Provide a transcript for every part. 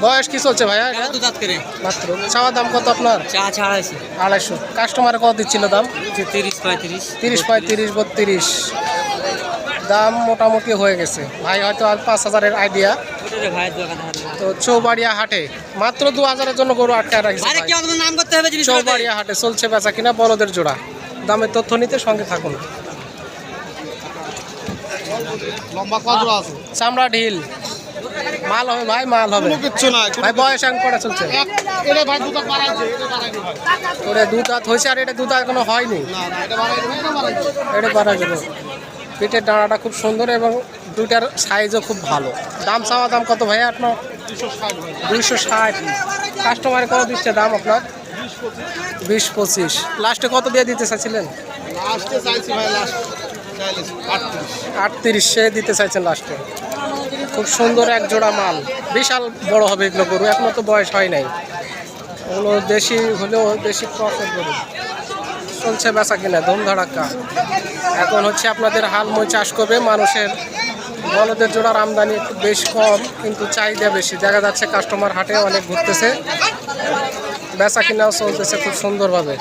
বয়স কি চলছে ভাইয়া? মাত্র চাওয়া দাম কত আপনার? 250। কাস্টমারে কত দিচ্ছিল দাম? 30 35 32 দাম মোটামুটি হয়ে গেছে ভাই, হয়তো আর 5000-এর আইডিয়া। তো চৌবাড়িয়া হাটে মাত্র 2000-এর জন্য গরু আটকায় রাখছে। চৌবাড়িয়া হাটে চলছে বেচা কিনা বলদের জোড়া। দামের তথ্য নিতে সঙ্গে থাকুন। চামড়া ঢিল মাল হবে ভাই, মাল হবে ভাই। বয়স এখন কটা চলছে? ওটা দুধ দাঁত হয়েছে, আর এটা দুধ দাঁত এখনো হয়নি। এটা বাড়া যাবে। পিঠের ডানাটা খুব সুন্দর এবং দুইটার সাইজও খুব ভালো। দাম চাওয়া দাম কত ভাইয়া আপনার? 260। কাস্টমারে কত দিচ্ছে দাম আপনার? 20-25। লাস্টে কত দিয়ে দিতে চাইছিলেন? 38 সে দিতে চাইছেন লাস্টে। খুব সুন্দর এক জোড়া মাল, বিশাল বড় হবে এগুলো গরু, এখনো তো বয়স হয় নাই। ওগুলো দেশি হলেও দেশি ক্রসের গরু। চলছে বেচা কিনা ধুমধাড়াক্কা। এখন হচ্ছে আপনাদের হালমই চাষ করবে। মানুষের বলদের জোড়ার আমদানি একটু বেশ কম, কিন্তু চাহিদা বেশি। দেখা যাচ্ছে কাস্টমার হাটে অনেক ঘুরতেছে, বেচা কিনাও চলতেছে খুব সুন্দরভাবে।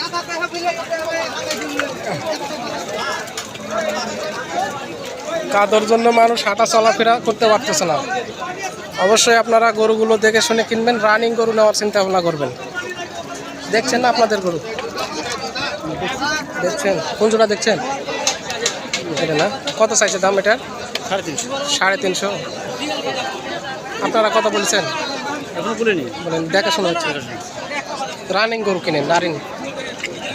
কাদর জন্য মানুষ হাঁটা চলাফেরা করতে পারতেছে না। অবশ্যই আপনারা গরুগুলো দেখে শুনে কিনবেন, রানিং গরু নেওয়ার চিন্তা ভাবনা করবেন। দেখছেন না আপনাদের গরু? দেখছেন কোন জোড়া দেখছেন? এটা না, কত চাইছে দাম এটার? 350। আপনারা কত বলছেন? বলেন, দেখাশোনা হচ্ছে। রানিং গরু কিনেন, রানিং।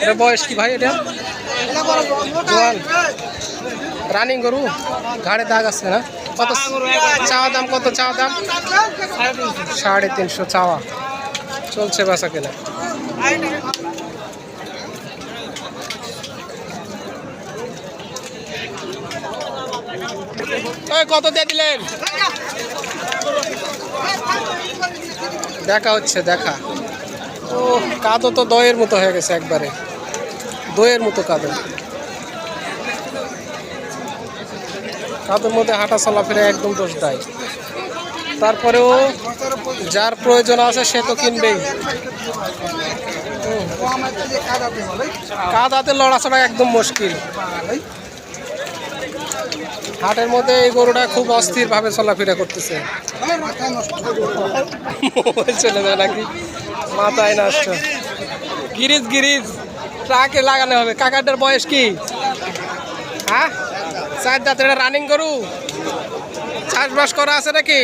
এটা বয়স কি ভাই? এটা জোয়ান রানিং গরু, ঘাড়ে দাগ আছে না? কত চাওয়া দাম? কত চাওয়া দাম? 350 চাওয়া। চলছে বেচা কেনা। কত দিয়ে দিলেন? দেখা হচ্ছে, দেখা। ও কাদো তো দইয়ের মতো হয়ে গেছে, একবারে দইয়ের মতো কাদো। কাদের মধ্যে হাঁটা চলাফেরা একদম দোষ দেয়। তারপরেও যার প্রয়োজন আছে সে তো কিনবেই। কাদাতে লড়াচড়া একদম মুশকিল। হাটের মধ্যে এই গরুটা খুব অস্থির ভাবে চলাফেরা করতেছে। চলে যায় নাকি মাথায় নষ্ট। গিরিজ গিরিজ ট্রাকে লাগানো হবে। কাকাটার বয়স কি? হ্যাঁ, 4 দাঁত। এটা রানিং গরু, চাষবাস করা আছে নাকি?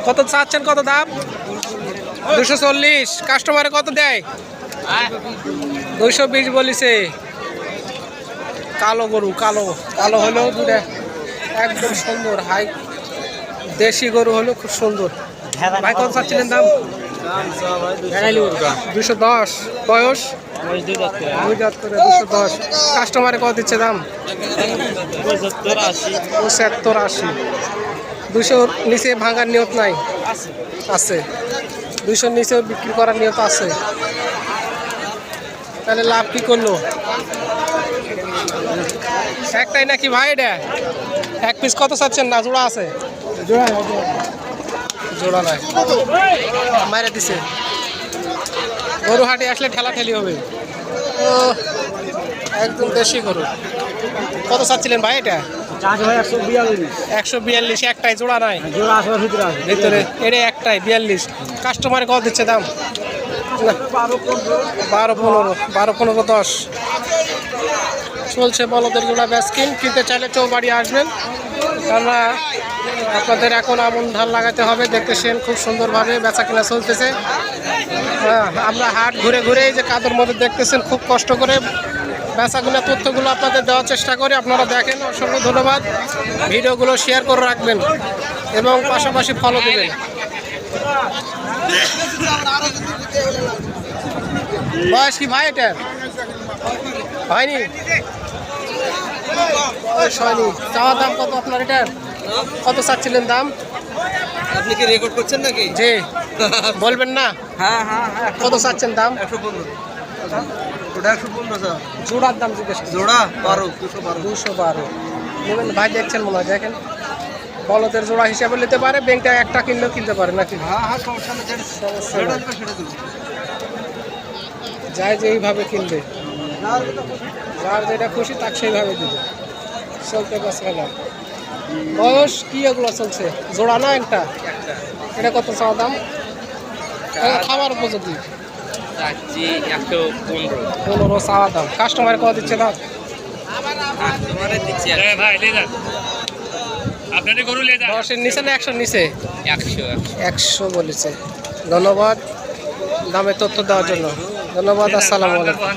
কত চাচ্ছেন? কত দাম? 240। কাস্টমারে কত দেয়? 220 বলিছে। কালো গরু, কালো কালো হলেও দুটা একদম সুন্দর। হাই দেশি গরু হলেও খুব সুন্দর। ভাই কত চাচ্ছিলেন দাম? 210। বয়স 2 দাঁত করে 210। কাস্টমারে কত দিচ্ছে দাম? 75-80। 200 নিচে ভাঙার নিয়ত নাই? আছে। 200 নিচেও বিক্রি করার নিয়ত আছে। তাহলে লাভ কি করলো? একটাই নাকি ভাই? এটা এক পিস কত চাচ্ছেন? না জোড়া আছে? জোড়া নাই, মাইরে দিছে। গরু হাটে আসলে ঠেলাঠেলি হবে। ও একদম দেশি গরু। কত চাচ্ছিলেন ভাই এটা? 142। একটাই, জোড়া নাই? ভিতরে এটা একটাই 42। কাস্টমারে কত দিচ্ছে দাম? 12-15 10। চলছে বলদের জোড়া বেচকিন। কিনতে চাইলে চৌবাড়ি আসবেন, কেননা আপনাদের এখন আমন ধান লাগাতে হবে। দেখতেছেন খুব সুন্দরভাবে বেচা কেনা চলতেছে। হ্যাঁ, আমরা হাট ঘুরে ঘুরে এই যে কাদর মধ্যে দেখতেছেন, খুব কষ্ট করে বেচাগুলো তথ্যগুলো আপনাদের দেওয়ার চেষ্টা করি। আপনারা দেখেন, অসংখ্য ধন্যবাদ। ভিডিওগুলো শেয়ার করে রাখবেন এবং পাশাপাশি ফলো দেবেন। বয়স কি ভাই এটা? হয়নি, বয়স হয়নি। চাওয়া দাম কত আপনার এটার? কত চাচ্ছিলেন দাম? আপনি কি রেকর্ড করছেন নাকি? জি, বলবেন না? হ্যাঁ হ্যাঁ হ্যাঁ। কত চাচ্ছেন দাম? 115। ওটা 115। জোড়ার দাম জিজ্ঞেস? জোড়া 212। নেবেন ভাই? দেখছেন মনে হয়, দেখেন বলদের জোড়া হিসাবে নিতে পারে, ব্যাংকটা একটা কিনলেও কিনতে পারে নাকি? হ্যাঁ হ্যাঁ, সমস্যা নেই, সমস্যা যেটা নেই। দেবে সেটা দেবো। যাই যে এইভাবে কিনবে, যার যেটা খুশি তাকে সেইভাবে দিবে। চলতে পারছে না। বয়স কি এগুলো চলছে? জোড়া না একটা? এটা কত চাওয়া দাম? এটা খাবার উপযোগী। 15 চাওয়া দাম। কাস্টমার কত দিচ্ছে দাম? দশের নিচে না 100 নিচে? 100 বলেছে। ধন্যবাদ দামে তথ্য দেওয়ার জন্য। ধন্যবাদ। আসসালামু আলাইকুম।